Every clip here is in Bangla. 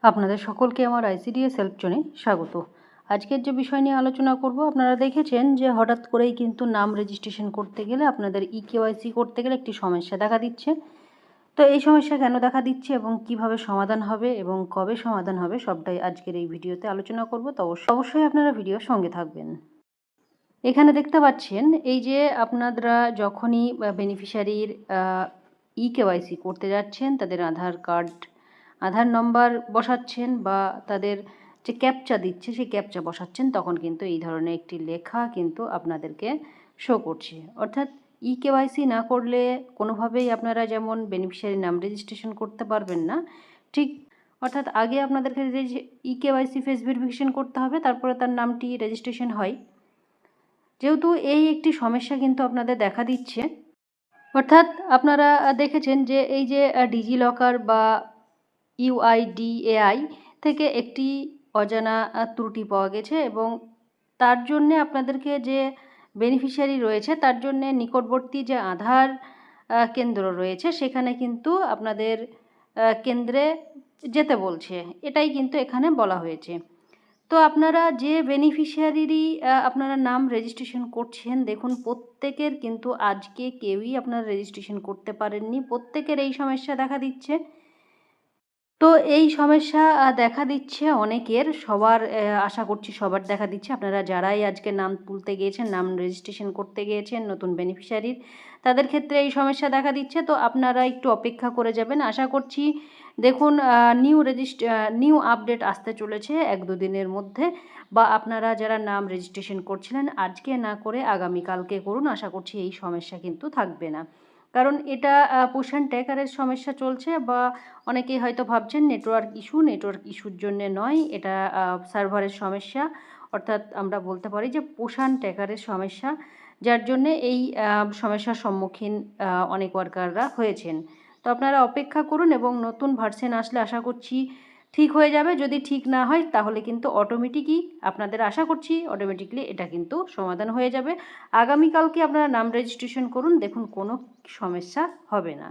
আপনাদের সকলকে আমার আইসিডিএস হেল্প জোনে স্বাগত। আজকের যে বিষয় নিয়ে আলোচনা করব, আপনারা দেখেছেন যে হঠাৎ করেই কিন্তু নাম রেজিস্ট্রেশন করতে গেলে আপনাদের ইকেওয়াইসি করতে গেলে একটি সমস্যা দেখা দিচ্ছে। তো এই সমস্যা কেন দেখা দিচ্ছে এবং কিভাবে সমাধান হবে এবং কবে সমাধান হবে সবটাই আজকের এই ভিডিওতে আলোচনা করব। তো অবশ্যই আপনারা ভিডিওর সঙ্গে থাকবেন। এখানে দেখতে পাচ্ছেন এই যে আপনারা যখনই বেনিফিশিয়ারির ইকেওয়াইসি করতে যাচ্ছেন, তাদের আধার নম্বর বসাচ্ছেন বা তাদের যে ক্যাপচা দিচ্ছে সেই ক্যাপচা বসাচ্ছেন, তখন কিন্তু এই ধরনের একটি লেখা কিন্তু আপনাদেরকে শো করছে। অর্থাৎ ইকেওয়াইসি না করলে কোনোভাবেই আপনারা যেমন বেনিফিশিয়ারি নাম রেজিস্ট্রেশন করতে পারবেন না, ঠিক অর্থাৎ আগে আপনাদেরকে ইকেওয়াইসি ফেস ভেরিফিকেশন করতে হবে, তারপরে তার নামটি রেজিস্ট্রেশন হয়। যেহেতু এই একটি সমস্যা কিন্তু আপনাদের দেখা দিচ্ছে, অর্থাৎ আপনারা দেখেছেন যে এই যে ডিজিলকার বা ইউআইডিএআই থেকে একটি অজানা ত্রুটি পাওয়া গেছে এবং তার জন্যে আপনাদেরকে যে বেনিফিশিয়ারি রয়েছে তার জন্যে নিকটবর্তী যে আধার কেন্দ্র রয়েছে সেখানে কিন্তু আপনাদের কেন্দ্রে যেতে বলছে, এটাই কিন্তু এখানে বলা হয়েছে। তো আপনারা যে বেনিফিশিয়ারিরই আপনারা নাম রেজিস্ট্রেশন করছেন, দেখুন প্রত্যেকের কিন্তু আজকে কেউই আপনারা রেজিস্ট্রেশন করতে পারেননি, প্রত্যেকের এই সমস্যা দেখা দিচ্ছে। তো এই সমস্যা দেখা দিচ্ছে অনেকের, সবার আশা করছি সবার দেখা দিচ্ছে। আপনারা যারাই আজকে নাম তুলতে গিয়েছেন, নাম রেজিস্ট্রেশন করতে গিয়েছেন নতুন বেনিফিশিয়ারির, তাদের ক্ষেত্রে এই সমস্যা দেখা দিচ্ছে। তো আপনারা একটু অপেক্ষা করে যাবেন, আশা করছি। দেখুন নিউ আপডেট আসতে চলেছে 1-2 দিনের মধ্যে, বা আপনারা যারা নাম রেজিস্ট্রেশন করছিলেন আজকে না করে আগামীকালকে করুন, আশা করছি এই সমস্যা কিন্তু থাকবে না। কারণ এটা পোষণ ট্র্যাকারের সমস্যা চলছে, বা অনেকেই হয়তো ভাবছেন নেটওয়ার্ক ইস্যুর জন্যে নয়, এটা সার্ভারের সমস্যা, অর্থাৎ আমরা বলতে পারি যে পোষণ ট্র্যাকারের সমস্যা, যার জন্যে এই সমস্যার সম্মুখীন অনেক ওয়ার্কাররা হয়েছেন। তো আপনারা অপেক্ষা করুন এবং নতুন ভার্সন আসলে আশা করছি ঠিক হয়ে যাবে। যদি ঠিক না হয় তাহলে কিন্তু আপনাদের আশা করছি অটোমেটিকলি এটা কিন্তু সমাধান হয়ে যাবে। আগামীকালকে আপনারা নাম রেজিস্ট্রেশন করুন, দেখুন কোনো সমস্যা হবে না।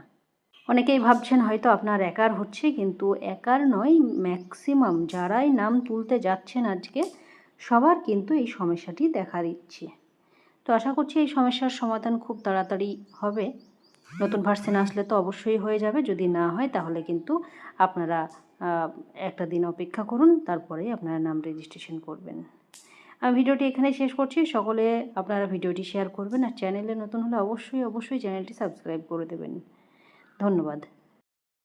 অনেকেই ভাবছেন হয়তো আপনার একার হচ্ছে, কিন্তু একার নয়, ম্যাক্সিমাম যারাই নাম তুলতে যাচ্ছেন আজকে সবার কিন্তু এই সমস্যাটি দেখা দিচ্ছে। তো আশা করছি এই সমস্যার সমাধান খুব তাড়াতাড়ি হবে। নতুন ভার্সন আসলে তো অবশ্যই হয়ে যাবে, যদি না হয় তাহলে কিন্তু আপনারা একটা দিন অপেক্ষা করুন, তারপরেই আপনারা নাম রেজিস্ট্রেশন করবেন। আমি ভিডিওটি এখানেই শেষ করছি। সকলে আপনারা ভিডিওটি শেয়ার করবেন আর চ্যানেলে নতুন হলে অবশ্যই চ্যানেলটি সাবস্ক্রাইব করে দেবেন। ধন্যবাদ।